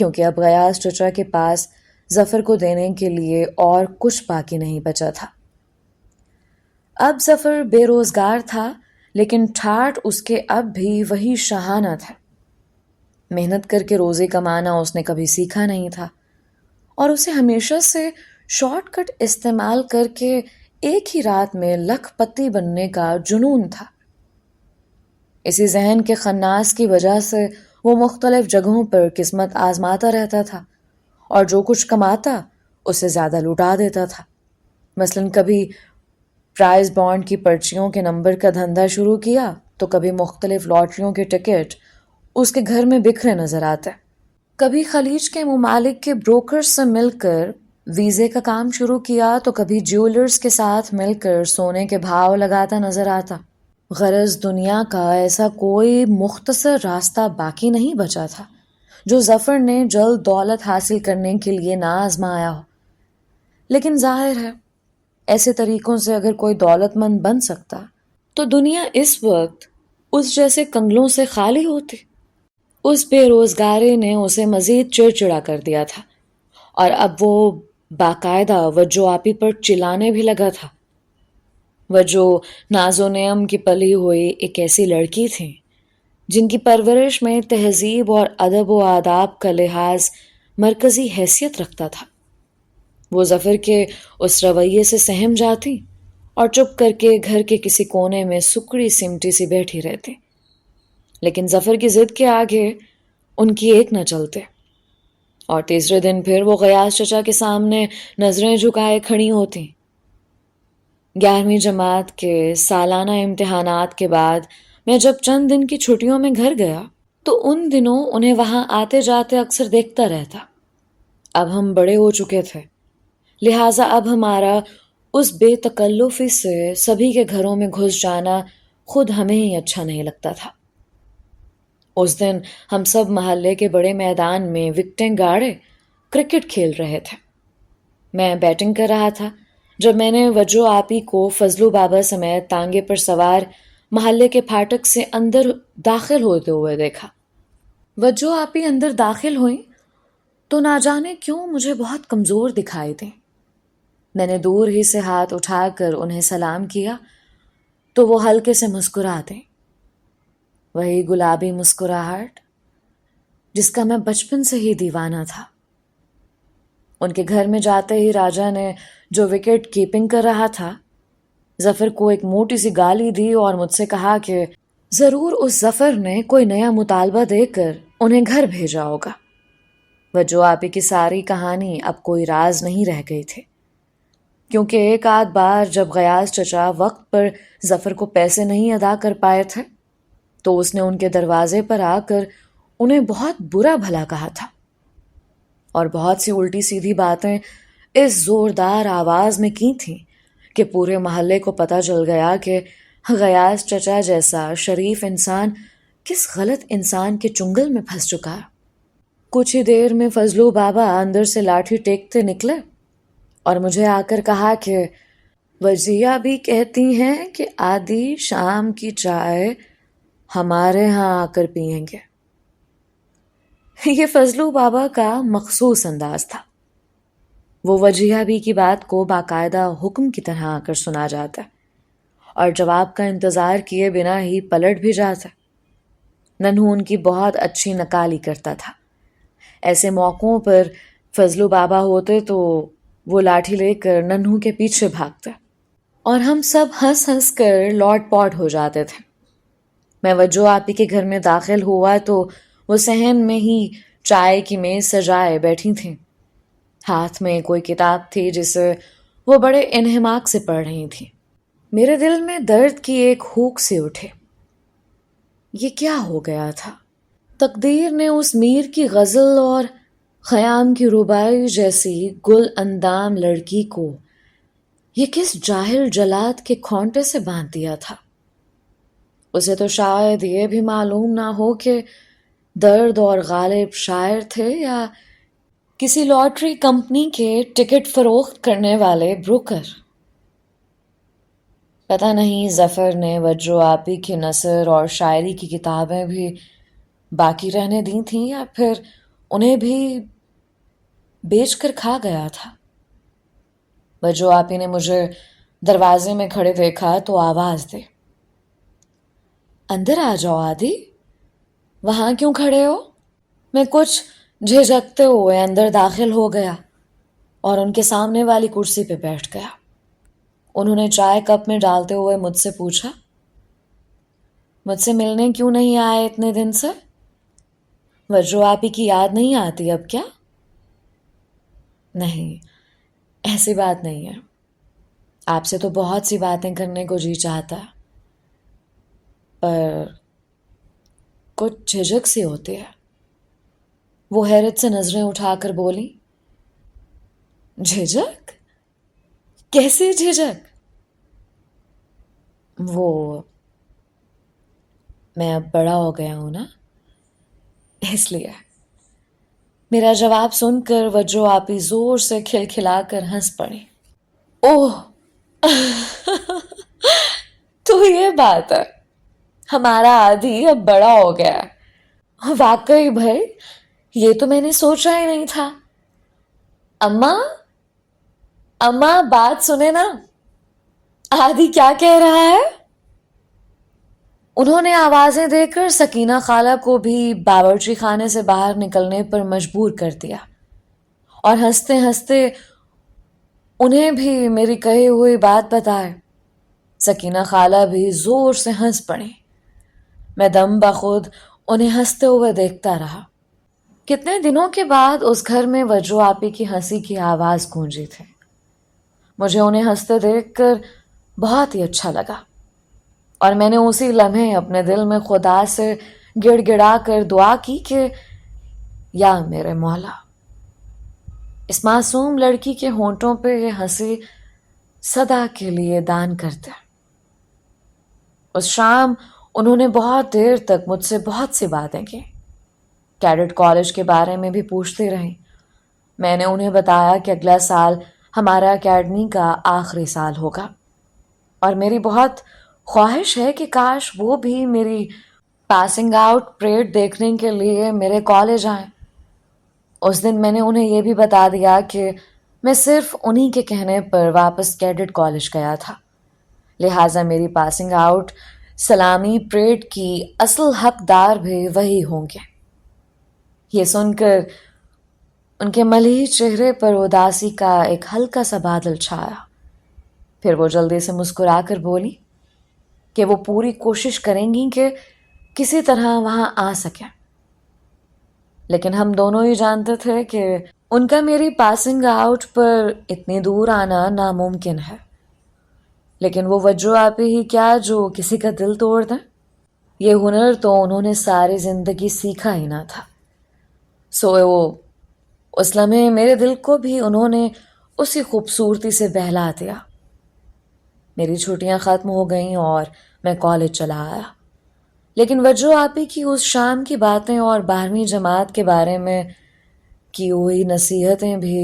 کیونکہ اب غیاث چچا کے پاس ظفر کو دینے کے لیے اور کچھ باقی نہیں بچا تھا۔ اب ظفر بے روزگار تھا، لیکن ٹھاٹھ اس کے اب بھی وہی شاہانہ تھا۔ محنت کر کے روزی کمانا اس نے کبھی سیکھا نہیں تھا، اور اسے ہمیشہ سے شارٹ کٹ استعمال کر کے ایک ہی رات میں لکھ پتی بننے کا جنون تھا۔ اسی ذہن کے خناس کی وجہ سے وہ مختلف جگہوں پر قسمت آزماتا رہتا تھا، اور جو کچھ کماتا اسے زیادہ لوٹا دیتا تھا۔ مثلاً کبھی پرائز بانڈ کی پرچیوں کے نمبر کا دھندا شروع کیا تو کبھی مختلف لاٹریوں کے ٹکٹ اس کے گھر میں بکھرے نظر آتے، کبھی خلیج کے ممالک کے بروکر سے مل کر ویزے کا کام شروع کیا تو کبھی جیولرز کے ساتھ مل کر سونے کے بھاؤ لگاتا نظر آتا۔ غرض دنیا کا ایسا کوئی مختصر راستہ باقی نہیں بچا تھا جو ظفر نے جلد دولت حاصل کرنے کے لیے نہ آزمایا ہو۔ لیکن ظاہر ہے ایسے طریقوں سے اگر کوئی دولت مند بن سکتا تو دنیا اس وقت اس جیسے کنگلوں سے خالی ہوتی۔ اس بے روزگاری نے اسے مزید چڑچڑا کر دیا تھا، اور اب وہ باقاعدہ وجو آپی پر چلانے بھی لگا تھا۔ وجو ناز و نعم کی پلی ہوئی ایک ایسی لڑکی تھی جن کی پرورش میں تہذیب اور ادب و آداب کا لحاظ مرکزی حیثیت رکھتا تھا۔ وہ ظفر کے اس رویے سے سہم جاتی اور چپ کر کے گھر کے کسی کونے میں سکڑی سمٹی سی بیٹھی رہتی، لیکن ظفر کی ضد کے آگے ان کی ایک نہ چلتے، اور تیسرے دن پھر وہ غیاث چچا کے سامنے نظریں جھکائے کھڑی ہوتی۔ 11ویں جماعت کے سالانہ امتحانات کے بعد میں جب چند دن کی چھٹیوں میں گھر گیا تو ان دنوں انہیں وہاں آتے جاتے اکثر دیکھتا رہتا۔ اب ہم بڑے ہو چکے تھے، لہٰذا اب ہمارا اس بے تکلفی سے سبھی کے گھروں میں گھس جانا خود ہمیں ہی اچھا نہیں لگتا تھا۔ اس دن ہم سب محلے کے بڑے میدان میں وکٹیں گاڑے کرکٹ کھیل رہے تھے۔ میں بیٹنگ کر رہا تھا جب میں نے وجو آپی کو فضلو بابا سمیت تانگے پر سوار محلے کے پھاٹک سے اندر داخل ہوتے ہوئے دیکھا۔ وجو آپی اندر داخل ہوئیں تو نہ جانے کیوں مجھے بہت کمزور دکھائی دیں۔ میں نے دور ہی سے ہاتھ اٹھا کر انہیں سلام کیا تو وہ ہلکے سے مسکرا دیں، وہی گلابی مسکراہٹ جس کا میں بچپن سے ہی دیوانہ تھا۔ ان کے گھر میں جاتے ہی راجا نے جو وکٹ کیپنگ کر رہا تھا ظفر کو ایک موٹی سی گالی دی اور مجھ سے کہا کہ ضرور اس ظفر نے کوئی نیا مطالبہ دے کر انہیں گھر بھیجا ہوگا۔ وجو آپی کی ساری کہانی اب کوئی راز نہیں رہ گئی تھی، کیونکہ ایک آدھ بار جب غیاث چچا وقت پر ظفر کو پیسے نہیں ادا کر پائے تھے تو اس نے ان کے دروازے پر آ کر انہیں بہت برا بھلا کہا تھا، اور بہت سی الٹی سیدھی باتیں اس زوردار آواز میں کی تھیں کہ پورے محلے کو پتہ چل گیا کہ غیاث چچا جیسا شریف انسان کس غلط انسان کے چنگل میں پھنس چکا۔ کچھ ہی دیر میں فضلو بابا اندر سے لاٹھی ٹیکتے نکلے اور مجھے آ کر کہا کہ وجیہ بھی کہتی ہیں کہ آدھی شام کی چائے ہمارے ہاں آ کر پئیں گے۔ یہ فضلو بابا کا مخصوص انداز تھا۔ وہ وجیہ بھی کی بات کو باقاعدہ حکم کی طرح آ کر سنا جاتا اور جواب کا انتظار کیے بنا ہی پلٹ بھی جاتا۔ ننھو ان کی بہت اچھی نکالی کرتا تھا۔ ایسے موقعوں پر فضلو بابا ہوتے تو وہ لاٹھی لے کر ننھو کے پیچھے بھاگتے اور ہم سب ہنس ہنس کر لوٹ پوٹ ہو جاتے تھے۔ میں وجو آپی کے گھر میں داخل ہوا تو وہ صحن میں ہی چائے کی میز سجائے بیٹھی تھیں۔ ہاتھ میں کوئی کتاب تھی جسے وہ بڑے انہماک سے پڑھ رہی تھیں۔ میرے دل میں درد کی ایک ہوک سی اٹھے۔ یہ کیا ہو گیا تھا؟ تقدیر نے اس میر کی غزل اور خیام کی ربائی جیسی گل اندام لڑکی کو یہ کس جاہل جلاد کے کھونٹے سے باندھ دیا تھا؟ اسے تو شاید یہ بھی معلوم نہ ہو کہ درد اور غالب شاعر تھے یا کسی لاٹری کمپنی کے ٹکٹ فروخت کرنے والے بروکر۔ پتہ نہیں ظفر نے وجو آپی کی نثر اور شاعری کی کتابیں بھی باقی رہنے دی تھیں یا پھر انہیں بھی بیچ کر کھا گیا تھا۔ وجو آپی نے مجھے دروازے میں کھڑے دیکھا تو آواز دی، اندر آ جاؤ آدی، وہاں کیوں کھڑے ہو؟ میں کچھ جھجکتے ہوئے اندر داخل ہو گیا اور ان کے سامنے والی کرسی پہ بیٹھ گیا۔ انہوں نے چائے کپ میں ڈالتے ہوئے مجھ سے پوچھا، مجھ سے ملنے کیوں نہیں آئے اتنے دن سے؟ وجو آپی کی یاد نہیں آتی اب کیا؟ نہیں، ایسی بات نہیں ہے، آپ سے تو بہت سی باتیں کرنے کو جی چاہتا ہے، پر کچھ جھجک سی ہوتی ہے۔ وہ حیرت سے نظریں اٹھا کر بولی، جھجک؟ کیسی جھجک؟ وہ میں اب بڑا ہو گیا ہوں نا، اس لیے۔ میرا جواب سن کر وجو آپی زور سے کھلکھلا کر ہنس پڑی۔ اوہ، تو یہ بات ہے، ہمارا عادی اب بڑا ہو گیا ہے۔ واقعی بھائی، یہ تو میں نے سوچا ہی نہیں تھا۔ اماں، اماں بات سنے نا، عادی کیا کہہ رہا ہے؟ انہوں نے آوازیں دے کر سکینہ خالہ کو بھی باورچی خانے سے باہر نکلنے پر مجبور کر دیا اور ہنستے ہنستے انہیں بھی میری کہی ہوئی بات بتائے۔ سکینہ خالہ بھی زور سے ہنس پڑی۔ میں دم بخود انہیں ہنستے ہوئے دیکھتا رہا۔ کتنے دنوں کے بعد اس گھر میں وجو آپی کی ہنسی کی آواز گونجی تھی۔ مجھے انہیں ہنستے دیکھ کر بہت ہی اچھا لگا اور میں نے اسی لمحے اپنے دل میں خدا سے گڑ گڑا کر دعا کی کہ یا میرے مولا، اس معصوم لڑکی کے ہونٹوں پہ یہ ہنسی سدا کے لیے دان کر دے۔ اس شام انہوں نے بہت دیر تک مجھ سے بہت سی باتیں کی، کیڈٹ کالج کے بارے میں بھی پوچھتی رہیں۔ میں نے انہیں بتایا کہ اگلا سال ہمارا اکیڈمی کا آخری سال ہوگا اور میری بہت خواہش ہے کہ کاش وہ بھی میری پاسنگ آؤٹ پریڈ دیکھنے کے لیے میرے کالج آئیں۔ اس دن میں نے انہیں یہ بھی بتا دیا کہ میں صرف انہی کے کہنے پر واپس کیڈٹ کالج گیا تھا، لہٰذا میری پاسنگ آؤٹ سلامی پریڈ کی اصل حقدار بھی وہی ہوں گے۔ یہ سن کر ان کے ملح چہرے پر اداسی کا ایک ہلکا سا بادل چھایا۔ پھر وہ جلدی سے مسکرا کر بولی کہ وہ پوری کوشش کریں گی کہ کسی طرح وہاں آ سکیں، لیکن ہم دونوں ہی جانتے تھے کہ ان کا میری پاسنگ آؤٹ پر اتنی دور آنا ناممکن ہے۔ لیکن وہ وجو آپی ہی کیا جو کسی کا دل توڑ دیں؟ یہ ہنر تو انہوں نے ساری زندگی سیکھا ہی نہ تھا۔ سو وہ اس لمحے میرے دل کو بھی انہوں نے اسی خوبصورتی سے بہلا دیا۔ میری چھٹیاں ختم ہو گئیں اور میں کالج چلا آیا، لیکن وجو آپی کی اس شام کی باتیں اور 12ویں جماعت کے بارے میں کی ہوئی نصیحتیں بھی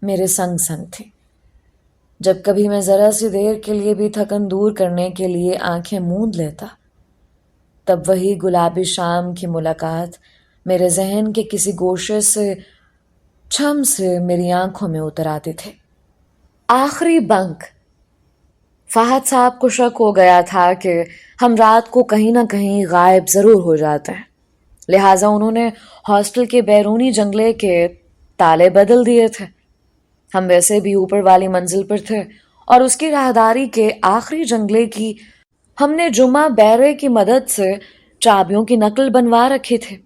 میرے سنگ سنگ تھیں۔ جب کبھی میں ذرا سی دیر کے لیے بھی تھکن دور کرنے کے لیے آنکھیں موند لیتا، تب وہی گلابی شام کی ملاقات میرے ذہن کے کسی گوشے سے چھم سے میری آنکھوں میں اتر آتی تھی۔ آخری بنک۔ فہد صاحب کو شک ہو گیا تھا کہ ہم رات کو کہیں نہ کہیں غائب ضرور ہو جاتے ہیں، لہٰذا انہوں نے ہاسٹل کے بیرونی جنگلے کے تالے بدل دیے تھے۔ ہم ویسے بھی اوپر والی منزل پر تھے اور اس کی راہداری کے آخری جنگلے کی ہم نے جمعہ بیرے کی مدد سے چابیوں کی نقل بنوا رکھی تھی،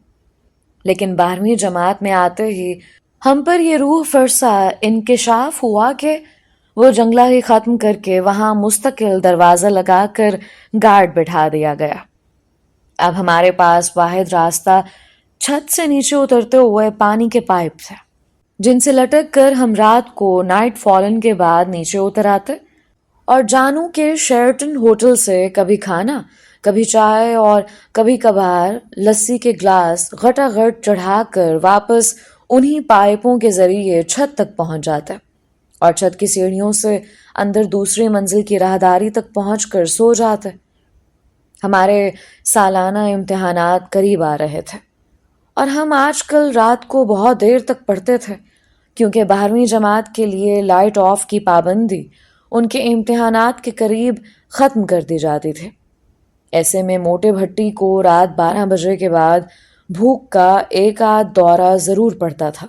لیکن 12ویں جماعت میں آتے ہی ہم پر یہ روح فرسا انکشاف ہوا کہ وہ جنگلہ ہی ختم کر کے وہاں مستقل دروازہ لگا کر گارڈ بٹھا دیا گیا۔ اب ہمارے پاس واحد راستہ چھت سے نیچے اترتے ہوئے پانی کے پائپ تھے، جن سے لٹک کر ہم رات کو نائٹ فالن کے بعد نیچے اتر آتے اور جانو کے شیرٹن ہوٹل سے کبھی کھانا، کبھی چائے اور کبھی کبھار لسی کے گلاس غٹا غٹ چڑھا کر واپس انہی پائپوں کے ذریعے چھت تک پہنچ جاتے اور چھت کی سیڑھیوں سے اندر دوسری منزل کی راہداری تک پہنچ کر سو جاتے۔ ہمارے سالانہ امتحانات قریب آ رہے تھے اور ہم آج کل رات کو بہت دیر تک پڑھتے تھے کیونکہ 12ویں جماعت کے لیے لائٹ آف کی پابندی ان کے امتحانات کے قریب ختم کر دی جاتی تھی۔ ایسے میں موٹے بھٹی کو رات 12 بجے کے بعد بھوک کا ایک آدھ دورہ ضرور پڑتا تھا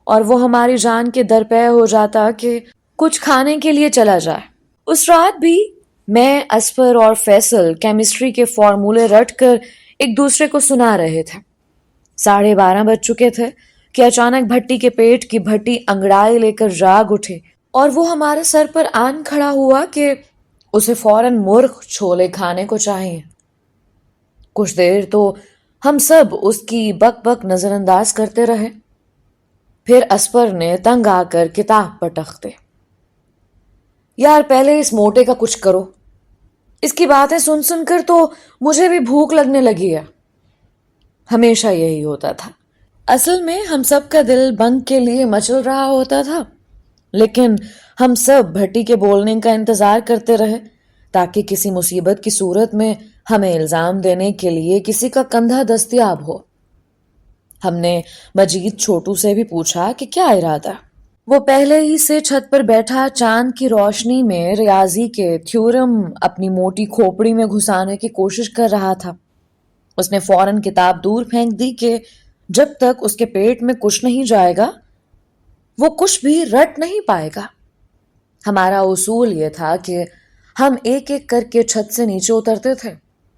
اور وہ ہماری جان کے درپے ہو جاتا کہ کچھ کھانے کے لیے چلا جائے۔ اس رات بھی میں، اسفر اور فیصل کیمسٹری کے فارمولے رٹ کر ایک دوسرے کو سنا رہے تھے۔ 12:30 بج چکے تھے کہ اچانک بھٹی کے پیٹ کی بھٹی انگڑائی لے کر جاگ اٹھے اور وہ ہمارے سر پر آن کھڑا ہوا کہ اسے فوراً مرغ چھولے کھانے کو چاہیے۔ کچھ دیر تو ہم سب اس کی بک بک نظر انداز کرتے رہے، پھر اسپر نے تنگ آ کر کتاب پٹخ دے۔ یار پہلے اس موٹے کا کچھ کرو، اس کی باتیں سن سن کر تو مجھے بھی بھوک لگنے لگی ہے۔ ہمیشہ یہی ہوتا تھا۔ اصل میں ہم سب کا دل بنک کے لیے مچل رہا ہوتا تھا، لیکن ہم سب بھٹی کے بولنے کا انتظار کرتے رہے تاکہ کسی مصیبت کی صورت میں ہمیں الزام دینے کے لیے کسی کا کندھا دستیاب ہو۔ ہم نے مجید چھوٹو سے بھی پوچھا کہ کیا ارادہ۔ وہ پہلے ہی سے چھت پر بیٹھا چاند کی روشنی میں ریاضی کے تھیورم اپنی موٹی کھوپڑی میں گھسانے کی کوشش کر رہا تھا۔ اس نے فوراً کتاب دور پھینک دی کہ جب تک اس کے پیٹ میں کچھ نہیں جائے گا وہ کچھ بھی رٹ نہیں پائے گا۔ ہمارا اصول یہ تھا کہ ہم ایک ایک کر کے چھت سے نیچے اترتے تھے۔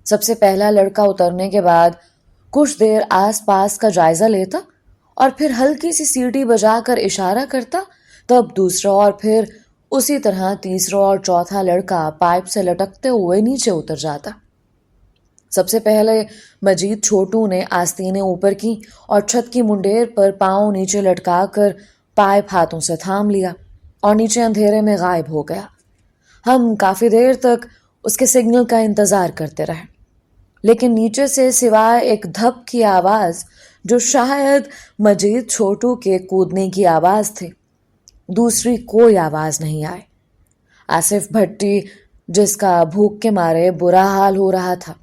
سب سے پہلا لڑکا اترنے کے بعد کچھ دیر آس پاس کا جائزہ لیتا اور پھر ہلکی سی سیٹی بجا کر اشارہ کرتا، تب دوسرا اور پھر اسی طرح تیسرا اور چوتھا لڑکا پائپ سے لٹکتے ہوئے نیچے اتر جاتا۔ سب سے پہلے مجید چھوٹو نے آستینیں اوپر کی اور چھت کی منڈیر پر پاؤں نیچے لٹکا کر پائپ ہاتھوں سے تھام لیا اور نیچے اندھیرے میں غائب ہو گیا۔ ہم کافی دیر تک اس کے سگنل کا انتظار کرتے رہے، لیکن نیچے سے سوائے ایک دھپ کی آواز جو شاید مجید چھوٹو کے کودنے کی آواز تھی، دوسری کوئی آواز نہیں آئی۔ آصف بھٹی جس کا بھوک کے مارے برا حال ہو رہا تھا،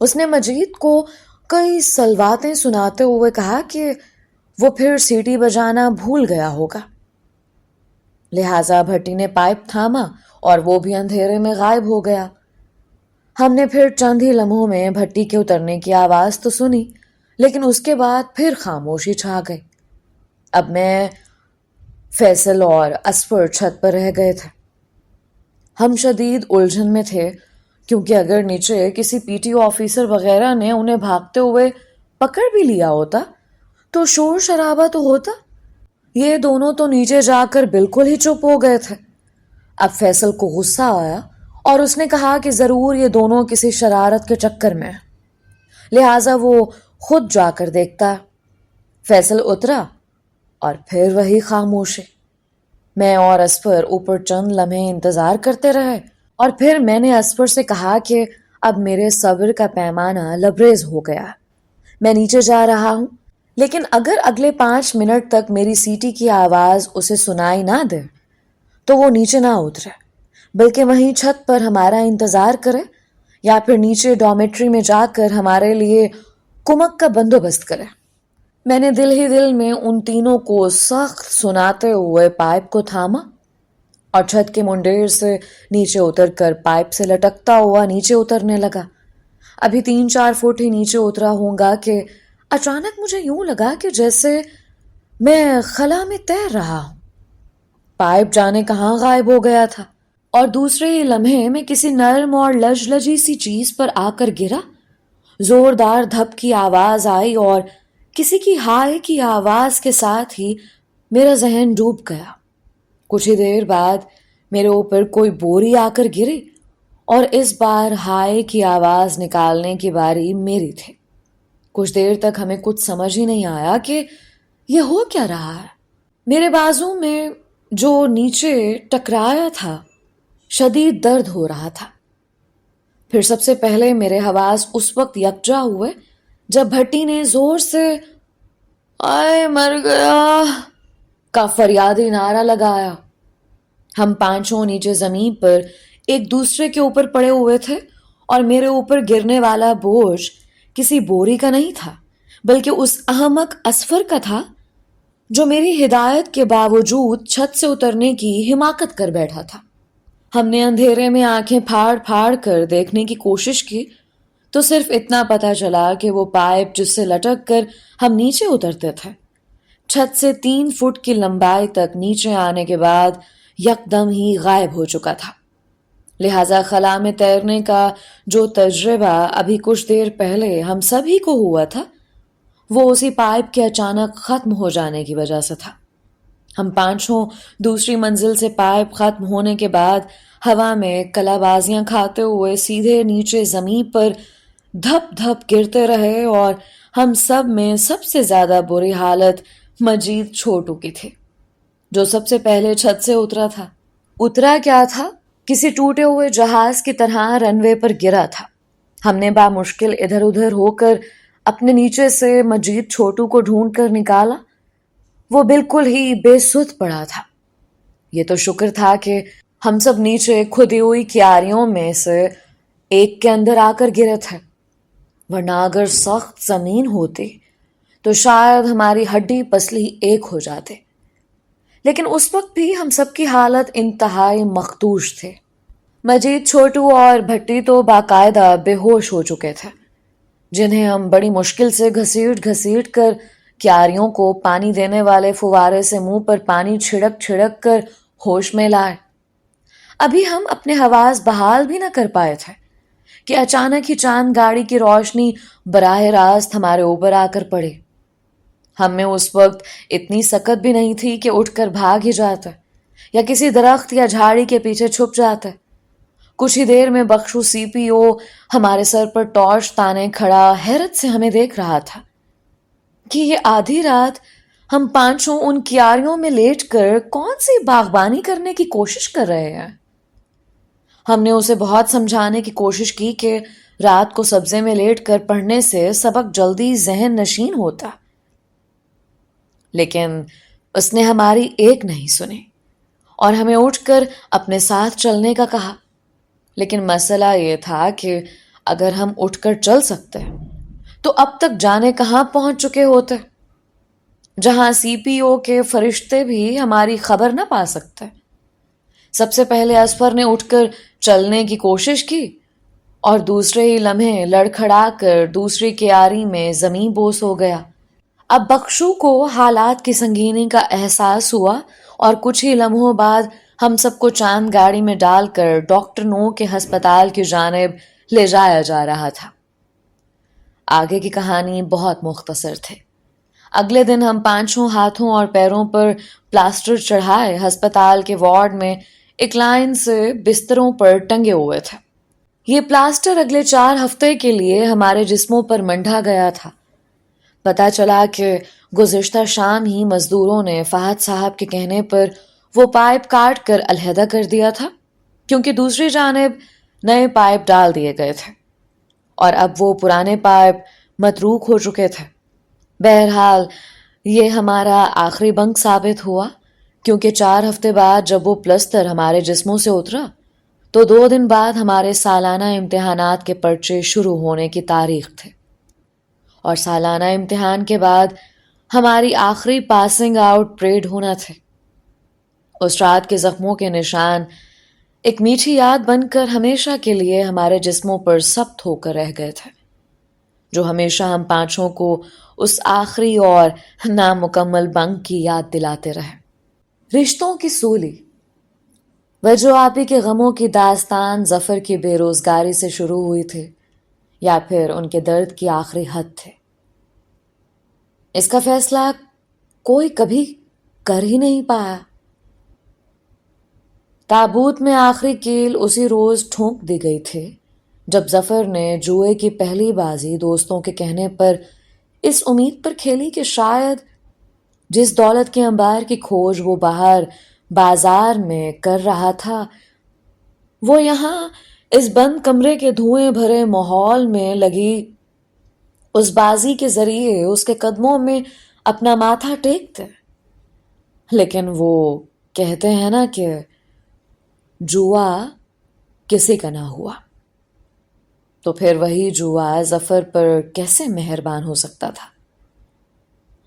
اس نے مجید کو کئی سلواتیں سناتے ہوئے کہا کہ وہ پھر سیٹی بجانا بھول گیا ہوگا۔ لہٰذا بھٹی نے پائپ تھاما اور وہ بھی اندھیرے میں غائب ہو گیا۔ ہم نے پھر چند ہی لمحوں میں بھٹی کے اترنے کی آواز تو سنی، لیکن اس کے بعد پھر خاموشی چھا گئی۔ اب میں، فیصل اور اسفر چھت پر رہ گئے تھے۔ ہم شدید الجھن میں تھے کیونکہ اگر نیچے کسی پی ٹی او آفیسر وغیرہ نے انہیں بھاگتے ہوئے پکڑ بھی لیا ہوتا تو شور شرابہ تو ہوتا۔ یہ دونوں تو نیچے جا کر بالکل ہی چپ ہو گئے تھے۔ اب فیصل کو غصہ آیا اور اس نے کہا کہ ضرور یہ دونوں کسی شرارت کے چکر میں ہیں، لہٰذا وہ خود جا کر دیکھتا۔ فیصل اترا اور پھر وہی خاموشی۔ میں اور اسفر اوپر چند لمحے انتظار کرتے رہے اور پھر میں نے اسفر سے کہا کہ اب میرے صبر کا پیمانہ لبریز ہو گیا، میں نیچے جا رہا ہوں، لیکن اگر اگلے 5 منٹ تک میری سیٹی کی آواز اسے سنائی نہ دے تو وہ نیچے نہ اترے بلکہ وہیں چھت پر ہمارا انتظار کرے یا پھر نیچے ڈارمیٹری میں جا کر ہمارے لیے کمک کا بندوبست کرے۔ میں نے دل ہی دل میں ان تینوں کو سخت سناتے ہوئے پائپ کو تھاما اور چھت کے منڈیر سے نیچے اتر کر پائپ سے لٹکتا ہوا نیچے اترنے لگا۔ ابھی 3-4 فٹ ہی نیچے اترا ہوں گا کہ اچانک مجھے یوں لگا کہ جیسے میں خلا میں تیر رہا ہوں۔ پائپ جانے کہاں غائب ہو گیا تھا اور دوسرے ہی لمحے میں کسی نرم اور لجلجی سی چیز پر آ کر گرا۔ زوردار دھپ کی آواز آئی اور کسی کی ہائے کی آواز کے ساتھ ہی میرا ذہن ڈوب گیا۔ کچھ ہی دیر بعد میرے اوپر کوئی بوری آ کر گری اور اس بار ہائے کی آواز نکالنے کی باری میری تھی۔ کچھ دیر تک ہمیں کچھ سمجھ ہی نہیں آیا کہ یہ ہو کیا رہا ہے۔ میرے بازو میں جو نیچے ٹکرایا تھا شدید درد ہو رہا تھا۔ پھر سب سے پہلے میرے حواس اس وقت یکجا ہوئے جب بھٹی نے زور سے آئے مر گیا کا فریادی نعرہ لگایا۔ ہم پانچوں نیچے زمین پر ایک دوسرے کے اوپر پڑے ہوئے تھے اور میرے اوپر گرنے والا بوجھ کسی بوری کا نہیں تھا بلکہ اس احمق اسفر کا تھا جو میری ہدایت کے باوجود چھت سے اترنے کی حماقت کر بیٹھا تھا۔ ہم نے اندھیرے میں آنکھیں پھاڑ پھاڑ کر دیکھنے کی کوشش کی تو صرف اتنا پتا چلا کہ وہ پائپ جس سے لٹک کر ہم نیچے اترتے تھے، چھت سے 3 فٹ کی لمبائی تک نیچے آنے کے بعد یکدم ہی غائب ہو چکا تھا۔ لہٰذا خلا میں تیرنے کا جو تجربہ ابھی کچھ دیر پہلے ہم سبھی کو ہوا تھا، وہ اسی پائپ کے اچانک ختم ہو جانے کی وجہ سے تھا۔ ہم پانچوں دوسری منزل سے پائپ ختم ہونے کے بعد ہوا میں کلا بازیاں کھاتے ہوئے سیدھے نیچے زمین پر دھپ دھپ گرتے رہے، اور ہم سب میں سب سے زیادہ بری حالت مجید چھوٹو کی تھی، جو سب سے پہلے چھت سے اترا تھا۔ اترا کیا تھا، کسی ٹوٹے ہوئے جہاز کی طرح رن وے پر گرا تھا۔ ہم نے بامشکل ادھر ادھر ہو کر اپنے نیچے سے مجید چھوٹو کو ڈھونڈ کر نکالا۔ وہ بالکل ہی بے سدھ پڑا تھا۔ یہ تو شکر تھا کہ ہم سب نیچے کھدی ہوئی کیاریوں میں سے ایک کے اندر آ کر گرے تھے، ورنہ اگر سخت زمین ہوتی تو شاید ہماری ہڈی پسلی ایک ہو جاتے۔ لیکن اس وقت بھی ہم سب کی حالت انتہائی مخدوش تھے۔ مجید چھوٹو اور بھٹی تو باقاعدہ بے ہوش ہو چکے تھے، جنہیں ہم بڑی مشکل سے گھسیٹ گھسیٹ کر کیاریوں کو پانی دینے والے فوارے سے منہ پر پانی چھڑک چھڑک کر ہوش میں لائے۔ ابھی ہم اپنے حواس بحال بھی نہ کر پائے تھے کہ اچانک ہی چاند گاڑی کی روشنی براہ راست ہمارے اوپر آ کر پڑی۔ ہم میں اس وقت اتنی سکت بھی نہیں تھی کہ اٹھ کر بھاگ ہی جاتے یا کسی درخت یا جھاڑی کے پیچھے چھپ جاتے۔ کچھ ہی دیر میں بخشو سی پی او ہمارے سر پر ٹارچ تانے کھڑا حیرت سے ہمیں دیکھ رہا تھا کہ یہ آدھی رات ہم پانچوں ان کیاریوں میں لیٹ کر کون سی باغبانی کرنے کی کوشش کر رہے ہیں۔ ہم نے اسے بہت سمجھانے کی کوشش کی کہ رات کو سبزے میں لیٹ کر پڑھنے سے سبق جلدی ذہن نشین ہوتا، لیکن اس نے ہماری ایک نہیں سنی اور ہمیں اٹھ کر اپنے ساتھ چلنے کا کہا۔ لیکن مسئلہ یہ تھا کہ اگر ہم اٹھ کر چل سکتے تو اب تک جانے کہاں پہنچ چکے ہوتے، جہاں سی پی او کے فرشتے بھی ہماری خبر نہ پا سکتے۔ سب سے پہلے اسفر نے اٹھ کر چلنے کی کوشش کی اور دوسرے ہی لمحے لڑکھڑا کر دوسری کیاری میں زمین بوس ہو گیا۔ اب بخشو کو حالات کی سنگینی کا احساس ہوا اور کچھ ہی لمحوں بعد ہم سب کو چاند گاڑی میں ڈال کر ڈاکٹر نو کے ہسپتال کی جانب لے جایا جا رہا تھا۔ آگے کی کہانی بہت مختصر تھی۔ اگلے دن ہم پانچوں ہاتھوں اور پیروں پر پلاسٹر چڑھائے ہسپتال کے وارڈ میں ایک لائن سے بستروں پر ٹنگے ہوئے تھے۔ یہ پلاسٹر اگلے 4 ہفتے کے لیے ہمارے جسموں پر منڈھا گیا تھا۔ پتہ چلا کہ گزشتہ شام ہی مزدوروں نے فہد صاحب کے کہنے پر وہ پائپ کاٹ کر علیحدہ کر دیا تھا، کیونکہ دوسری جانب نئے پائپ ڈال دیے گئے تھے اور اب وہ پرانے پائپ متروک ہو چکے تھے۔ بہرحال یہ ہمارا آخری بنک ثابت ہوا، کیونکہ 4 ہفتے بعد جب وہ پلستر ہمارے جسموں سے اترا تو 2 دن بعد ہمارے سالانہ امتحانات کے پرچے شروع ہونے کی تاریخ تھے، اور سالانہ امتحان کے بعد ہماری آخری پاسنگ آؤٹ پریڈ ہونا تھے۔ اس رات کے زخموں کے نشان ایک میٹھی یاد بن کر ہمیشہ کے لیے ہمارے جسموں پر ثبت ہو کر رہ گئے تھے، جو ہمیشہ ہم پانچوں کو اس آخری اور نامکمل بنک کی یاد دلاتے رہے۔ رشتوں کی سولی۔ وجہ آپی کے غموں کی داستان ظفر کی بے روزگاری سے شروع ہوئی تھی یا پھر ان کے درد کی آخری حد تھے، اس کا فیصلہ کوئی کبھی کر ہی نہیں پایا۔ تابوت میں آخری کیل اسی روز ٹھونک دی گئی تھی جب ظفر نے جوئے کی پہلی بازی دوستوں کے کہنے پر اس امید پر کھیلی کہ شاید جس دولت کے انبار کی کھوج وہ باہر بازار میں کر رہا تھا، وہ یہاں اس بند کمرے کے دھوئیں بھرے ماحول میں لگی اس بازی کے ذریعے اس کے قدموں میں اپنا ماتھا ٹیکتے۔ لیکن وہ کہتے ہیں نا کہ جوا کسی کا نہ ہوا، تو پھر وہی جوا ظفر پر کیسے مہربان ہو سکتا تھا؟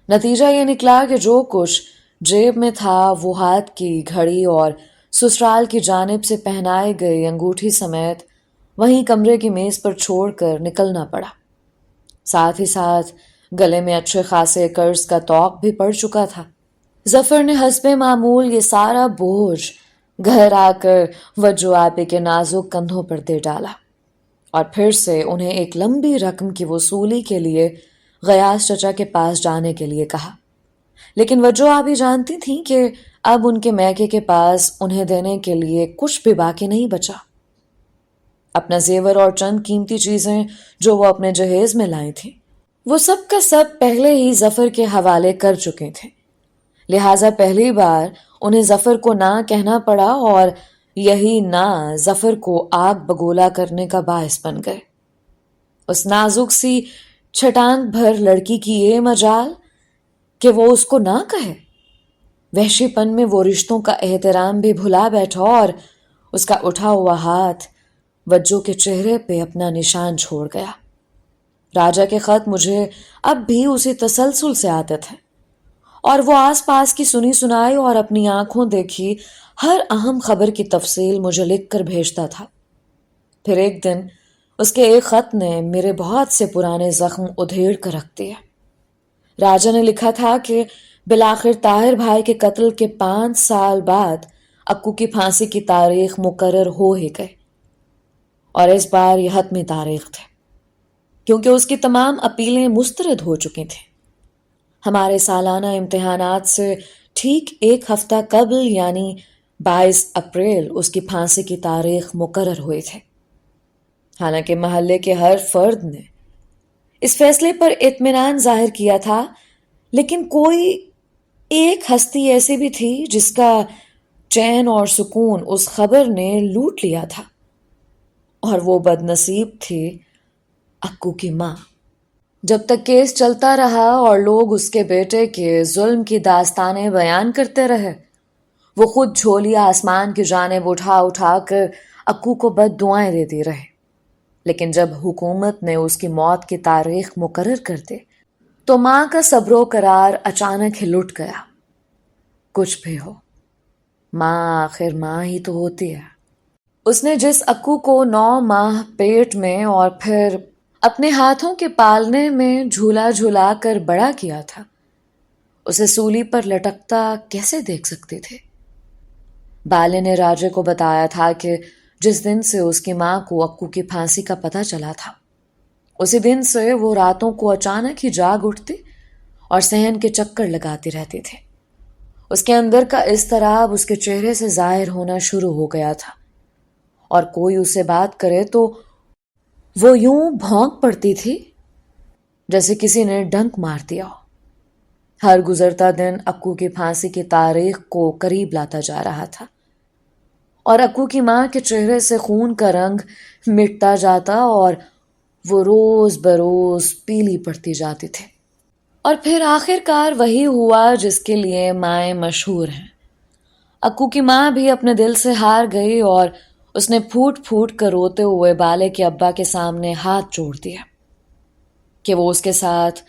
نتیجہ یہ نکلا کہ جو کچھ جیب میں تھا وہ ہاتھ کی گھڑی اور سسرال کی جانب سے پہنائے گئے انگوٹھی سمیت وہیں کمرے کی میز پر چھوڑ کر نکلنا پڑا۔ ساتھ ہی ساتھ گلے میں اچھے خاصے قرض کا طوق بھی پڑ چکا تھا۔ ظفر نے حسب معمول یہ سارا بوجھ گھر آ کر وجو آپی کے نازک کندھوں پر دے ڈالا اور پھر سے انہیں ایک لمبی رقم کی وصولی کے لیے غیاث چچا کے پاس جانے کے لیے کہا، لیکن وجو آپی جانتی تھیں کہ اب ان کے میکے کے پاس انہیں دینے کے لیے کچھ بھی باقی نہیں بچا۔ اپنا زیور اور چند قیمتی چیزیں جو وہ اپنے جہیز میں لائی تھیں وہ سب کا سب پہلے ہی ظفر کے حوالے کر چکے تھے، لہٰذا پہلی بار انہیں ظفر کو نہ کہنا پڑا اور یہی نہ ظفر کو آگ بگولا کرنے کا باعث بن گئے۔ اس نازک سی چھٹانک بھر لڑکی کی یہ مجال کہ وہ اس کو نہ کہے۔ وحشی پن میں وہ رشتوں کا احترام بھی بھلا بیٹھا اور اس کا اٹھا ہوا ہاتھ وجو کے چہرے پہ اپنا نشان چھوڑ گیا۔ راجا کے خط مجھے اب بھی اسی تسلسل سے آتے تھے اور وہ آس پاس کی سنی سنائی اور اپنی آنکھوں دیکھی ہر اہم خبر کی تفصیل مجھے لکھ کر بھیجتا تھا۔ پھر ایک دن اس کے ایک خط نے میرے بہت سے پرانے زخم ادھیڑ کر رکھ دیے۔ راجا نے لکھا تھا کہ بالآخر طاہر بھائی کے قتل کے 5 سال بعد اکو کی پھانسی کی تاریخ مقرر ہو ہی گئی، اور اس بار یہ حتمی تاریخ تھے کیونکہ اس کی تمام اپیلیں مسترد ہو چکی تھیں۔ ہمارے سالانہ امتحانات سے ٹھیک ایک ہفتہ قبل یعنی 22 اپریل اس کی پھانسی کی تاریخ مقرر ہوئی تھی۔ حالانکہ محلے کے ہر فرد نے اس فیصلے پر اطمینان ظاہر کیا تھا، لیکن کوئی ایک ہستی ایسی بھی تھی جس کا چین اور سکون اس خبر نے لوٹ لیا تھا، اور وہ بد نصیب تھی اکو کی ماں۔ جب تک کیس چلتا رہا اور لوگ اس کے بیٹے کے ظلم کی داستانیں بیان کرتے رہے، وہ خود جھولی آسمان کی جانب اٹھا اٹھا کر اکو کو بد دعائیں دیتی رہے۔ لیکن جب حکومت نے اس کی موت کی تاریخ مقرر کر دی تو ماں کا صبر و قرار اچانک ہی لٹ گیا۔ کچھ بھی ہو، ماں آخر ماں ہی تو ہوتی ہے۔ اس نے جس اکو کو 9 ماہ پیٹ میں اور پھر اپنے ہاتھوں کے پالنے میں جھولا جھولا کر بڑا کیا تھا، اسے سولی پر لٹکتا کیسے دیکھ سکتے تھے؟ بالے نے راجے کو بتایا تھا کہ جس دن سے اس کی ماں کو اکو کی پھانسی کا پتہ چلا تھا، اسی دن سے وہ راتوں کو اچانک ہی جاگ اٹھتی اور صحن کے چکر لگاتی رہتی تھی۔ اس کے اندر کا اضطراب اس کے چہرے سے ظاہر ہونا شروع ہو گیا تھا، اور کوئی اسے بات کرے تو وہ یوں بھونک پڑتی تھی جیسے کسی نے ڈنک مار دیا ہو۔ ہر گزرتا دن اکو کی پھانسی کی تاریخ کو قریب لاتا جا رہا تھا، اور اکو کی ماں کے چہرے سے خون کا رنگ مٹتا جاتا اور وہ روز بروز پیلی پڑتی جاتی تھی۔ اور پھر آخر کار وہی ہوا جس کے لیے مائیں مشہور ہیں۔ اکو کی ماں بھی اپنے دل سے ہار گئی اور اس نے پھوٹ پھوٹ کر روتے ہوئے بالے کے ابا کے سامنے ہاتھ جوڑ دیا کہ وہ اس کے ساتھ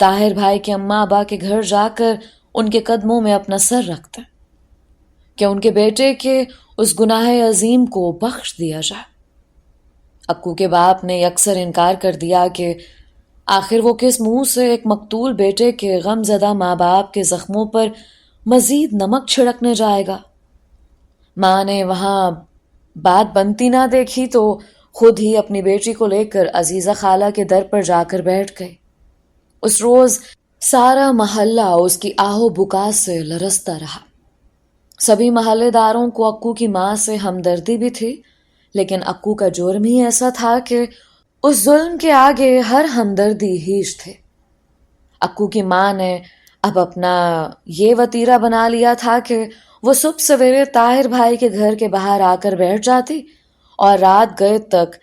طاہر بھائی کے اماں ابا کے گھر جا کر ان کے قدموں میں اپنا سر رکھتے، کہ ان کے بیٹے کے اس گناہ عظیم کو بخش دیا جائے۔ اکو کے باپ نے اکثر انکار کر دیا کہ آخر وہ کس منہ سے ایک مقتول بیٹے کے غم زدہ ماں باپ کے زخموں پر مزید نمک چھڑکنے جائے گا۔ ماں نے وہاں بات بنتی نہ دیکھی تو خود ہی اپنی بیٹی کو لے کر عزیزہ خالہ کے در پر جا کر بیٹھ گئی۔ اس روز سارا محلہ اس کی آہ و بکا سے لرزتا رہا۔ سبھی محلے داروں کو اکو کی ماں سے ہمدردی بھی تھی، لیکن اکو کا جرم ہی ایسا تھا کہ اس ظلم کے آگے ہر ہمدردی ہیچ تھے۔ اکو کی ماں نے اب اپنا یہ وتیرہ بنا لیا تھا کہ وہ صبح سویرے طاہر بھائی کے گھر کے باہر آ کر بیٹھ جاتی اور رات گئے تک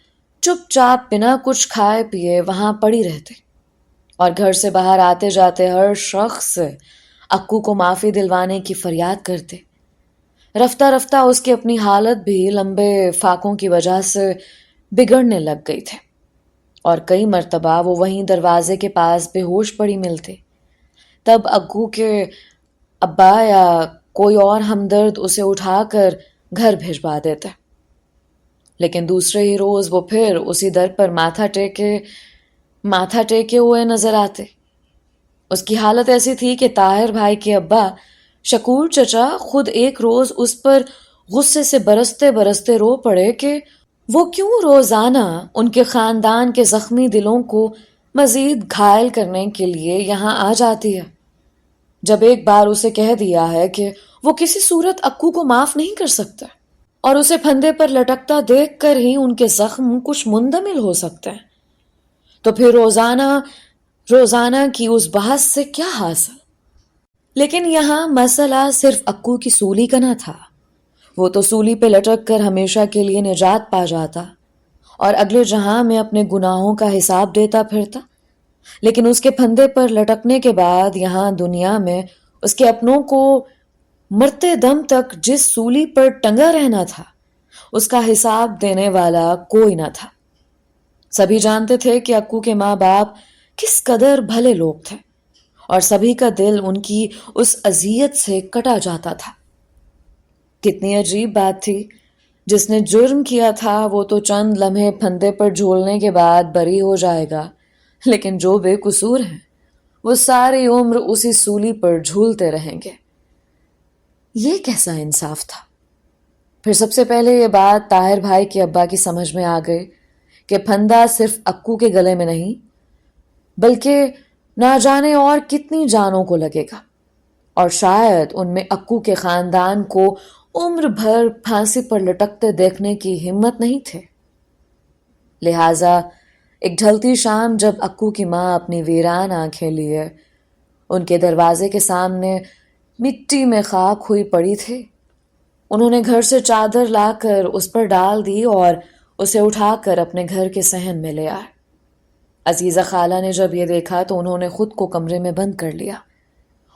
چپ چاپ بنا کچھ کھائے پیے وہاں پڑی رہتی، اور گھر سے باہر آتے جاتے ہر شخص سے اکو کو معافی دلوانے کی فریاد کرتے۔ رفتہ رفتہ اس کی اپنی حالت بھی لمبے فاقوں کی وجہ سے بگڑنے لگ گئی تھی، اور کئی مرتبہ وہ وہیں دروازے کے پاس بے ہوش پڑی ملتی۔ تب اکو کے ابا یا کوئی اور ہمدرد اسے اٹھا کر گھر بھیجوا دیتے، لیکن دوسرے ہی روز وہ پھر اسی در پر ماتھا ٹیکے ہوئے نظر آتے۔ اس کی حالت ایسی تھی کہ طاہر بھائی کے ابا شکور چچا خود ایک روز اس پر غصے سے برستے برستے رو پڑے کہ وہ کیوں روزانہ ان کے خاندان کے زخمی دلوں کو مزید گھائل کرنے کے لیے یہاں آ جاتی ہے، جب ایک بار اسے کہہ دیا ہے کہ وہ کسی صورت اکو کو معاف نہیں کر سکتا، اور اسے پھندے پر لٹکتا دیکھ کر ہی ان کے زخم کچھ مندمل ہو سکتے ہیں، تو پھر روزانہ کی اس بحث سے کیا حاصل؟ لیکن یہاں مسئلہ صرف اکو کی سولی کا نہ تھا۔ وہ تو سولی پہ لٹک کر ہمیشہ کے لیے نجات پا جاتا اور اگلے جہاں میں اپنے گناہوں کا حساب دیتا پھرتا، لیکن اس کے پھندے پر لٹکنے کے بعد یہاں دنیا میں اس کے اپنوں کو مرتے دم تک جس سولی پر ٹنگا رہنا تھا اس کا حساب دینے والا کوئی نہ تھا۔ سبھی جانتے تھے کہ اکو کے ماں باپ کس قدر بھلے لوگ تھے، اور سبھی کا دل ان کی اس اذیت سے کٹا جاتا تھا۔ کتنی عجیب بات تھی، جس نے جرم کیا تھا وہ تو چند لمحے پھندے پر جھولنے کے بعد بری ہو جائے گا، لیکن جو بے قصور ہیں وہ ساری عمر اسی سولی پر جھولتے رہیں گے۔ یہ کیسا انصاف تھا؟ پھر سب سے پہلے یہ بات طاہر بھائی کے ابا کی سمجھ میں آ گئی کہ پھندا صرف اکو کے گلے میں نہیں بلکہ نہ جانے اور کتنی جانوں کو لگے گا، اور شاید ان میں اکو کے خاندان کو عمر بھر پھانسی پر لٹکتے دیکھنے کی ہمت نہیں تھے۔ لہٰذا ایک ڈھلتی شام جب اکو کی ماں اپنی ویران آنکھیں لیے ان کے دروازے کے سامنے مٹی میں خاک ہوئی پڑی تھی، انہوں نے گھر سے چادر لا کر اس پر ڈال دی اور اسے اٹھا کر اپنے گھر کے صحن میں لے آئے۔ عزیزہ خالہ نے جب یہ دیکھا تو انہوں نے خود کو کمرے میں بند کر لیا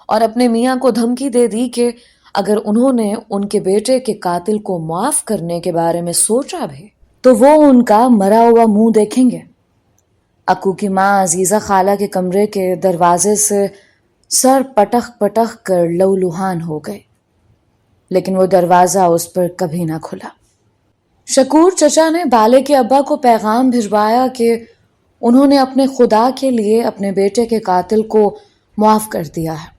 اور اپنے میاں کو دھمکی دے دی کہ اگر انہوں نے ان کے بیٹے کے قاتل کو معاف کرنے کے بارے میں سوچا بھی تو وہ ان کا مرا ہوا منہ دیکھیں گے۔ اکو کی ماں عزیزہ خالہ کے کمرے کے دروازے سے سر پٹخ کر لہولہان ہو گئے، لیکن وہ دروازہ اس پر کبھی نہ کھلا۔ شکور چچا نے بالے کے ابا کو پیغام بھجوایا کہ انہوں نے اپنے خدا کے لیے اپنے بیٹے کے قاتل کو معاف کر دیا ہے،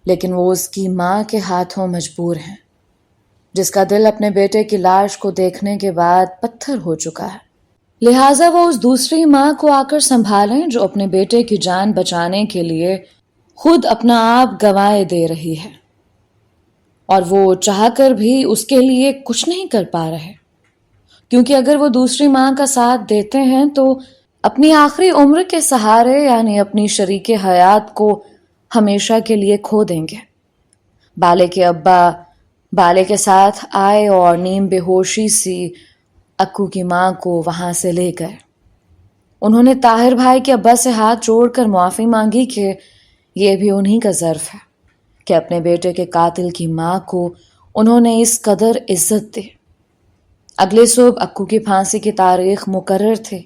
لیکن وہ اس کی ماں کے ہاتھوں مجبور ہیں، جس کا دل اپنے بیٹے کی لاش کو دیکھنے کے بعد پتھر ہو چکا ہے۔ لہٰذا وہ اس دوسری ماں کو آ کر سنبھالیں جو اپنے بیٹے کی جان بچانے کے لیے خود اپنا آپ گنوائے دے رہی ہے، اور وہ چاہ کر بھی اس کے لیے کچھ نہیں کر پا رہے، کیونکہ اگر وہ دوسری ماں کا ساتھ دیتے ہیں تو اپنی آخری عمر کے سہارے یعنی اپنی شریک حیات کو ہمیشہ کے لیے کھو دیں گے۔ بالے کے ابا بالے کے ساتھ آئے اور نیم بے ہوشی سی اکو کی ماں کو وہاں سے لے گئے۔ انہوں نے طاہر بھائی کے ابا سے ہاتھ جوڑ کر معافی مانگی کہ یہ بھی انہی کا ظرف ہے کہ اپنے بیٹے کے قاتل کی ماں کو انہوں نے اس قدر عزت دی۔ اگلے صبح اکو کی پھانسی کی تاریخ مقرر تھی،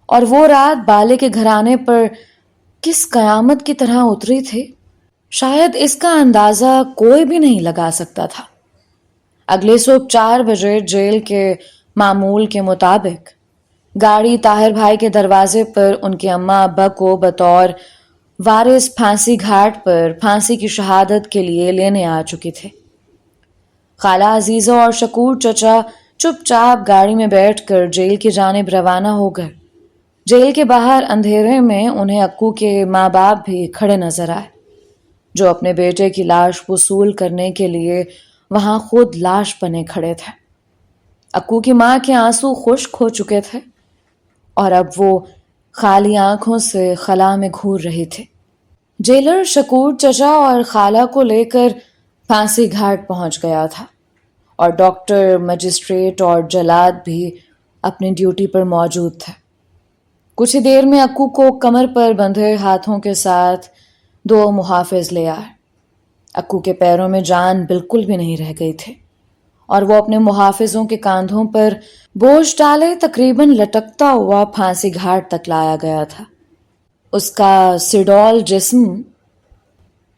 اور وہ رات بالے کے گھرانے پر کس قیامت کی طرح اتری تھی، شاید اس کا اندازہ کوئی بھی نہیں لگا سکتا تھا۔ اگلے صبح 4 بجے جیل کے معمول کے مطابق گاڑی طاہر بھائی کے دروازے پر ان کے اماں ابا کو بطور وارث پھانسی گھاٹ پر پھانسی کی شہادت کے لیے لینے آ چکی تھے۔ خالہ عزیزہ اور شکور چچا چپ چاپ گاڑی میں بیٹھ کر جیل کی جانب روانہ ہو گئے۔ جیل کے باہر اندھیرے میں انہیں اکو کے ماں باپ بھی کھڑے نظر آئے، جو اپنے بیٹے کی لاش وصول کرنے کے لیے وہاں خود لاش بنے کھڑے تھے۔ اکو کی ماں کے آنسو خشک ہو چکے تھے اور اب وہ خالی آنکھوں سے خلا میں گھور رہی تھی۔ جیلر شکور چچا اور خالہ کو لے کر پھانسی گھاٹ پہنچ گیا تھا، اور ڈاکٹر، مجسٹریٹ اور جلاد بھی اپنی ڈیوٹی پر موجود تھے۔ کچھ ہی دیر میں اکو کو کمر پر بندھے ہاتھوں کے ساتھ 2 محافظ لے آئے۔ اکو کے پیروں میں جان بالکل بھی نہیں رہ گئی تھی، اور وہ اپنے محافظوں کے کاندھوں پر بوجھ ڈالے تقریباً لٹکتا ہوا پھانسی گھاٹ تک لایا گیا تھا۔ اس کا سڈول جسم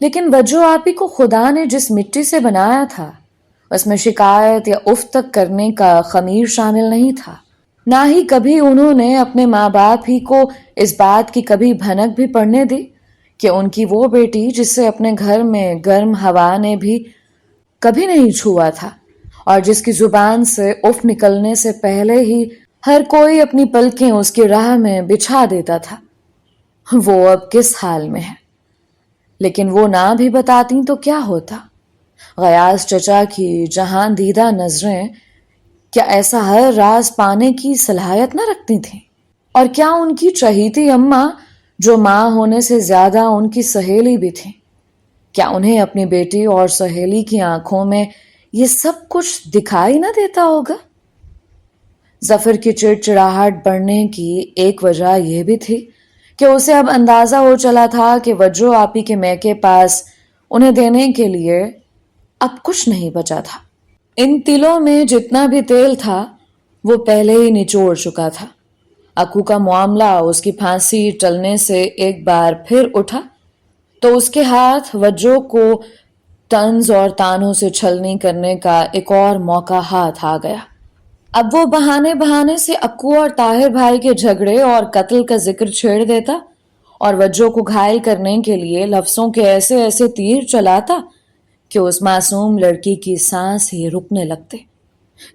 لیکن وجو آپی کو خدا نے جس مٹی سے بنایا تھا اس میں شکایت یا اف تک کرنے کا خمیر شامل نہیں تھا، نہ ہی کبھی انہوں نے اپنے ماں باپ ہی کو اس بات کی کبھی بھنک بھی پڑنے دی کہ ان کی وہ بیٹی جسے اپنے گھر میں گرم ہوا نے بھی کبھی نہیں چھوا تھا اور جس کی زبان سے اف نکلنے سے پہلے ہی ہر کوئی اپنی پلکیں اس کی راہ میں بچھا دیتا تھا، وہ اب کس حال میں ہے۔ لیکن وہ نہ بھی بتاتی تو کیا ہوتا؟ غیاث چچا کی جہاں دیدہ نظریں کیا ایسا ہر راز پانے کی صلاحیت نہ رکھتی تھیں؟ اور کیا ان کی چہیتی اماں جو ماں ہونے سے زیادہ ان کی سہیلی بھی تھیں، کیا انہیں اپنی بیٹی اور سہیلی کی آنکھوں میں یہ سب کچھ دکھائی نہ دیتا ہوگا؟ ظفر کی چڑچڑاہٹ بڑھنے کی ایک وجہ یہ بھی تھی کہ اسے اب اندازہ ہو چلا تھا کہ وجو آپی کے میکے پاس انہیں دینے کے لیے اب کچھ نہیں بچا تھا۔ ان تلوں میں جتنا بھی تیل تھا وہ پہلے ہی نچوڑ چکا تھا۔ اکو کا معاملہ اس کی پھانسی ٹلنے سے ایک بار پھر اٹھا تو اس کے ہاتھ وجو کو طنز اور تانوں سے چھلنی کرنے کا ایک اور موقع ہاتھ آ گیا۔ اب وہ بہانے سے اکو اور طاہر بھائی کے جھگڑے اور قتل کا ذکر چھیڑ دیتا اور وجو کو گھائل کرنے کے لیے لفظوں کے ایسے ایسے تیر چلاتا کہ اس معصوم لڑکی کی سانس ہی رکنے لگتے۔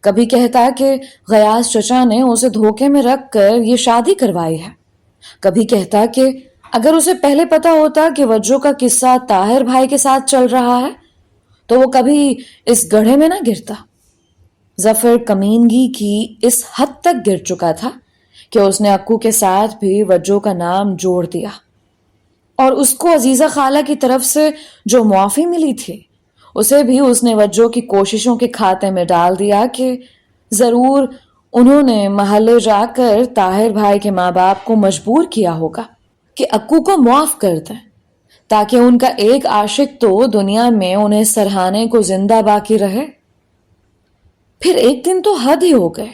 کبھی کہتا کہ غیاث چچا نے اسے دھوکے میں رکھ کر یہ شادی کروائی ہے، کبھی کہتا کہ اگر اسے پہلے پتا ہوتا کہ وجو کا قصہ طاہر بھائی کے ساتھ چل رہا ہے تو وہ کبھی اس گڑھے میں نہ گرتا۔ ظفر کمینگی کی اس حد تک گر چکا تھا کہ اس نے اکو کے ساتھ بھی وجو کا نام جوڑ دیا اور اس کو عزیزہ خالہ کی طرف سے جو معافی ملی تھی اسے بھی اس نے وجو کی کوششوں کے کھاتے میں ڈال دیا کہ ضرور انہوں نے محلے جا کر طاہر بھائی کے ماں باپ کو مجبور کیا ہوگا کہ اکو کو معاف کر دیں تاکہ ان کا ایک عاشق تو دنیا میں انہیں سرہانے کو زندہ باقی رہے۔ پھر ایک دن تو حد ہی ہو گئے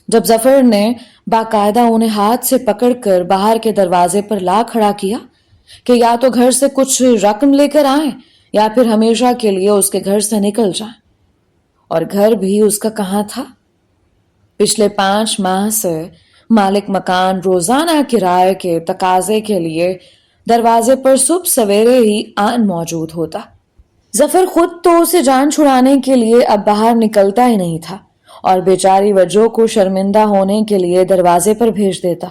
جب ظفر نے باقاعدہ انہیں ہاتھ سے پکڑ کر باہر کے دروازے پر لا کھڑا کیا کہ یا تو گھر سے کچھ رقم لے کر آئیں یا پھر ہمیشہ کے لیے اس کے گھر سے نکل جائیں۔ اور گھر بھی اس کا کہاں تھا؟ پچھلے 5 ماہ سے مالک مکان روزانہ کرائے کے تقاضے کے لیے دروازے پر صبح سویرے ہی آن موجود ہوتا۔ ظفر خود تو اسے جان چھڑانے کے لیے اب باہر نکلتا ہی نہیں تھا اور بیچاری وجو کو شرمندہ ہونے کے لیے دروازے پر بھیج دیتا۔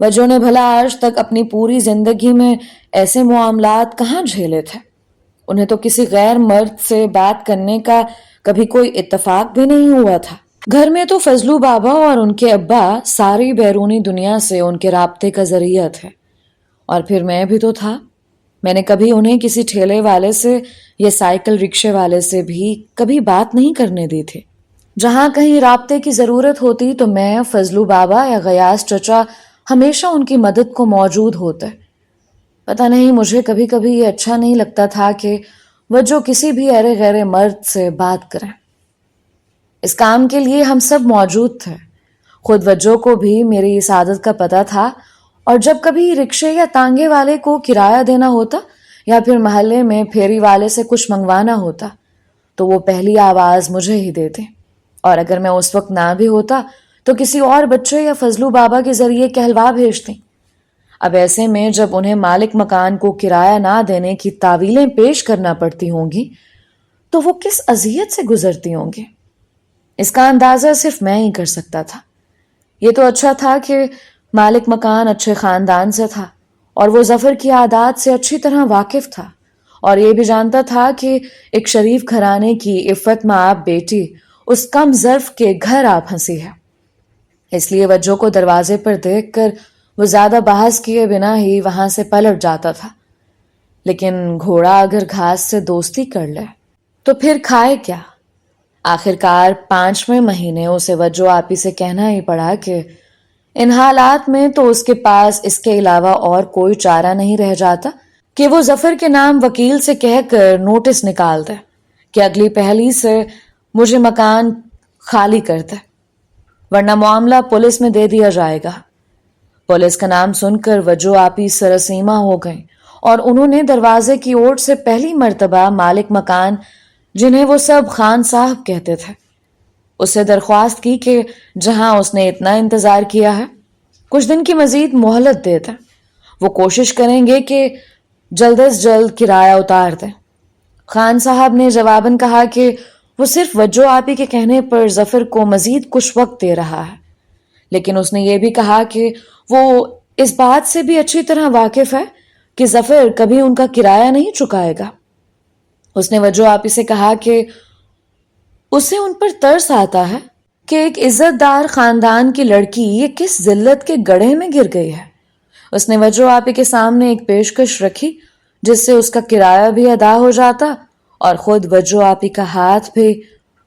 وجو نے بھلا آج تک اپنی پوری زندگی میں ایسے معاملات کہاں جھیلے تھے؟ انہیں تو کسی غیر مرد سے بات کرنے کا کبھی کوئی اتفاق بھی نہیں ہوا تھا۔ گھر میں تو فضلو بابا اور ان کے ابا ساری بیرونی دنیا سے ان کے رابطے کا ذریعہ تھے، اور پھر میں بھی تو تھا۔ میں نے کبھی انہیں کسی ٹھیلے والے سے یا سائیکل رکشے والے سے بھی کبھی بات نہیں کرنے دی تھی۔ جہاں کہیں رابطے کی ضرورت ہوتی تو میں، فضلو بابا یا غیاث چچا ہمیشہ ان کی مدد کو موجود ہوتے۔ پتہ نہیں مجھے کبھی کبھی یہ اچھا نہیں لگتا تھا کہ وہ جو کسی بھی ارے غیر مرد سے بات کریں۔ اس کام کے لیے ہم سب موجود تھے۔ خود وجو کو بھی میری اس عادت کا پتہ تھا، اور جب کبھی رکشے یا تانگے والے کو کرایہ دینا ہوتا یا پھر محلے میں پھیری والے سے کچھ منگوانا ہوتا تو وہ پہلی آواز مجھے ہی دیتے، اور اگر میں اس وقت نہ بھی ہوتا تو کسی اور بچے یا فضلو بابا کے ذریعے کہلوا بھیجتی۔ اب ایسے میں جب انہیں مالک مکان کو کرایہ نہ دینے کی تعویلیں پیش کرنا پڑتی ہوں گی تو وہ کس اذیت سے گزرتی ہوں گی، اس کا اندازہ صرف میں ہی کر سکتا تھا۔ یہ تو اچھا تھا کہ مالک مکان اچھے خاندان سے تھا اور وہ ظفر کی عادات سے اچھی طرح واقف تھا، اور یہ بھی جانتا تھا کہ ایک شریف گھرانے کی عفت مآب بیٹی اس کم ظرف کے گھر آ پھنسی ہے۔ اس لیے وجو کو دروازے پر دیکھ کر وہ زیادہ بحث کیے بنا ہی وہاں سے پلٹ جاتا تھا۔ لیکن گھوڑا اگر گھاس سے دوستی کر لے تو پھر کھائے کیا؟ آخرکار 5ویں مہینے اسے وجو آپی سے کہنا ہی پڑا کہ ان حالات میں تو اس کے پاس اس کے علاوہ اور کوئی چارہ نہیں رہ جاتا کہ وہ ظفر کے نام وکیل سے کہہ کر نوٹس نکال دے کہ اگلی پہلی سے مجھے مکان خالی کر دے، ورنہ معاملہ پولیس میں دے دیا جائے گا۔ پولیس کا نام سن کر وجو آپی سرسیما ہو گئیں اور انہوں نے دروازے کی اوٹ سے پہلی مرتبہ مالک مکان، جنہیں وہ سب خان صاحب کہتے تھے، اس سے درخواست کی کہ جہاں اس نے اتنا انتظار کیا ہے کچھ دن کی مزید مہلت دے دیں، وہ کوشش کریں گے کہ جلد از جلد کرایہ اتار دیں۔ خان صاحب نے جواباً کہا کہ وہ صرف وجو آپی کے کہنے پر ظفر کو مزید کچھ وقت دے رہا ہے، لیکن اس نے یہ بھی کہا کہ وہ اس بات سے بھی اچھی طرح واقف ہے کہ ظفر کبھی ان کا کرایہ نہیں چکائے گا۔ اس نے وجو آپی سے کہا کہ اسے ان پر ترس آتا ہے کہ ایک عزت دار خاندان کی لڑکی یہ کس ذلت کے گڑھے میں گر گئی ہے۔ اس نے وجو آپی کے سامنے ایک پیشکش رکھی جس سے اس کا کرایہ بھی ادا ہو جاتا اور خود وجو آپی کا ہاتھ بھی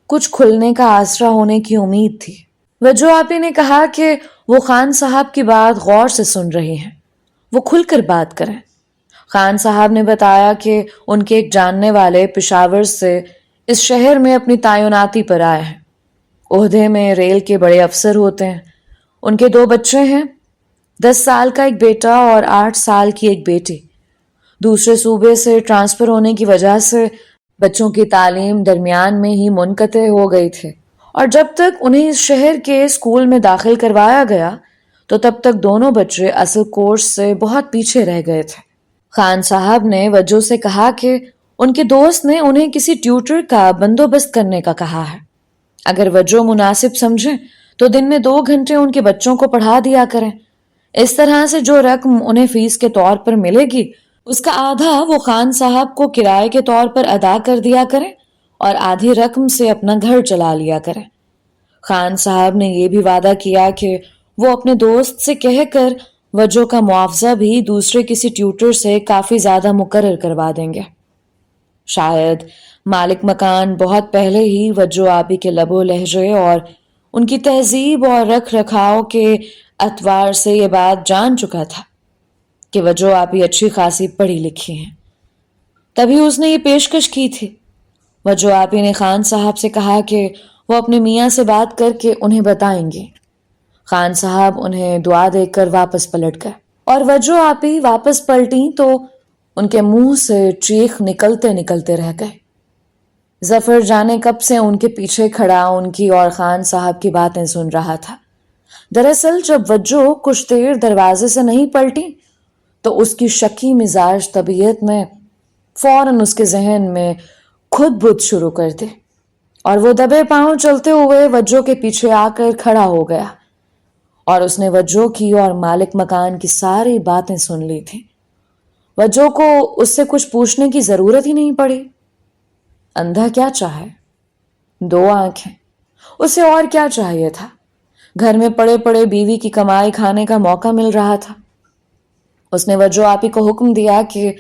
کچھ کھلنے کا آسرا ہونے کی امید تھی۔ وجو آپی نے کہا کہ وہ خان صاحب کی بات غور سے سن رہی ہیں، وہ کھل کر بات کریں۔ خان صاحب نے بتایا کہ ان کے ایک جاننے والے پشاور سے اس شہر میں اپنی تعیناتی پر آئے ہیں، عہدے میں ریل کے بڑے افسر ہوتے ہیں، ان کے 2 بچے ہیں، 10 سال کا ایک بیٹا اور 8 سال کی ایک بیٹی۔ دوسرے صوبے سے ٹرانسفر ہونے کی وجہ سے بچوں کی تعلیم درمیان میں ہی منقطع ہو گئی تھی، اور جب تک انہیں اس شہر کے اسکول میں داخل کروایا گیا تو تب تک دونوں بچے اصل کورس سے بہت پیچھے رہ گئے تھے۔ خان صاحب نے وجو سے کہا کہ ان کے دوست نے انہیں کسی ٹیوٹر کا بندوبست کرنے کا کہا ہے، اگر وجو مناسب سمجھیں تو دن میں 2 گھنٹے ان کے بچوں کو پڑھا دیا کریں۔ اس طرح سے جو رقم انہیں فیس کے طور پر ملے گی اس کا آدھا وہ خان صاحب کو کرائے کے طور پر ادا کر دیا کریں اور آدھی رقم سے اپنا گھر چلا لیا کریں۔ خان صاحب نے یہ بھی وعدہ کیا کہ وہ اپنے دوست سے کہہ کر وجو کا معاوضہ بھی دوسرے کسی ٹیوٹر سے کافی زیادہ مقرر کروا دیں گے۔ شاید مالک مکان بہت پہلے ہی وجو آپی کے لب و لہجے اور ان کی تہذیب اور رکھ رکھاؤ کے اعتبار سے یہ بات جان چکا تھا کہ وجو آپی اچھی خاصی پڑھی لکھی ہیں، تبھی اس نے یہ پیشکش کی تھی۔ وجو آپی نے خان صاحب سے کہا کہ وہ اپنے میاں سے بات کر کے انہیں بتائیں گے۔ خان صاحب انہیں دعا دے کر واپس پلٹ گئے، اور وجو آپی واپس پلٹیں تو ان کے منہ سے چیخ نکلتے نکلتے رہ گئے۔ ظفر جانے کب سے ان کے پیچھے کھڑا ان کی اور خان صاحب کی باتیں سن رہا تھا۔ دراصل جب وجو کچھ دیر دروازے سے نہیں پلٹی تو اس کی شکی مزاج طبیعت نے فوراً اس کے ذہن میں خود بدھ شروع کر دی، اور وہ دبے پاؤں چلتے ہوئے وجو کے پیچھے آ کر کھڑا ہو گیا، اور اس نے وجو کی اور مالک مکان کی ساری باتیں سن لی تھیں۔ وجو کو اس سے کچھ پوچھنے کی ضرورت ہی نہیں پڑی۔ اندھا کیا چاہے، 2 آنکھیں، اسے اور کیا چاہیے تھا؟ گھر میں پڑے پڑے بیوی کی کمائی کھانے کا موقع مل رہا تھا۔ اس نے وجو آپی کو حکم دیا کہ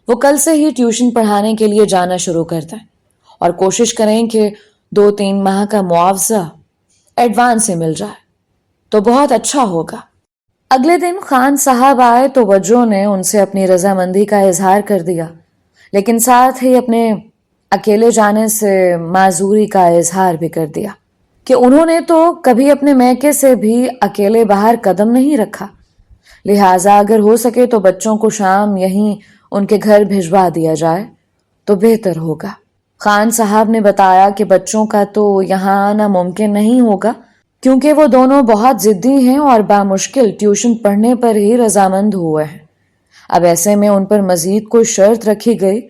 وہ کل سے ہی ٹیوشن پڑھانے کے لیے جانا شروع کر دیں اور کوشش کریں کہ 2-3 ماہ کا معاوضہ ایڈوانس سے مل جائے تو بہت اچھا ہوگا۔ اگلے دن خان صاحب آئے تو وجو نے ان سے اپنی رضامندی کا اظہار کر دیا، لیکن ساتھ ہی اپنے اکیلے جانے سے معذوری کا اظہار بھی کر دیا کہ انہوں نے تو کبھی اپنے میکے سے بھی اکیلے باہر قدم نہیں رکھا، لہٰذا اگر ہو سکے تو بچوں کو شام یہیں ان کے گھر بھجوا دیا جائے تو بہتر ہوگا۔ خان صاحب نے بتایا کہ بچوں کا تو یہاں آنا ممکن نہیں ہوگا کیونکہ وہ دونوں بہت ضدی ہیں اور بامشکل ٹیوشن پڑھنے پر ہی رضامند ہوئے ہیں۔ اب ایسے میں ان پر مزید کوئی شرط رکھی گئی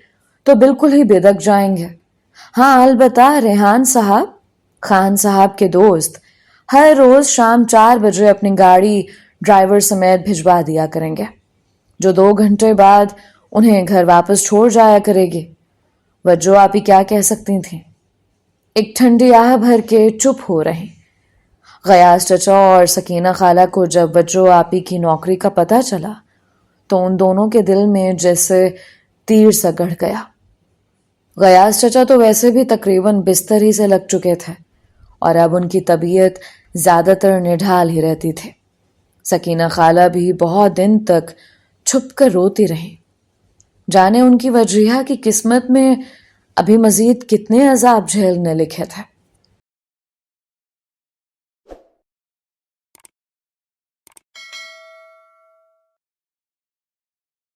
تو بالکل ہی بے دخ جائیں گے۔ ہاں البتہ ریحان صاحب، خان صاحب کے دوست، ہر روز شام 4 بجے اپنی گاڑی ڈرائیور سمیت بھجوا دیا کریں گے، جو 2 گھنٹے بعد انہیں گھر واپس چھوڑ جایا کرے گی۔ وجو آپی کیا کہہ سکتی تھیں؟ ایک ٹھنڈی آہ بھر کے چپ ہو رہیں۔ غیاث چچا اور سکینہ خالہ کو جب وجو آپی کی نوکری کا پتہ چلا تو ان دونوں کے دل میں جیسے تیر سا گڑ گیا۔ غیاث چچا تو ویسے بھی تقریباً بستر ہی سے لگ چکے تھے اور اب ان کی طبیعت زیادہ تر نڈھال ہی رہتی تھی۔ سکینہ خالہ بھی بہت دن تک چھپ کر روتی رہیں، جانے ان کی وجیہہ کی قسمت میں ابھی مزید کتنے عذاب جھیلنے لکھے تھے۔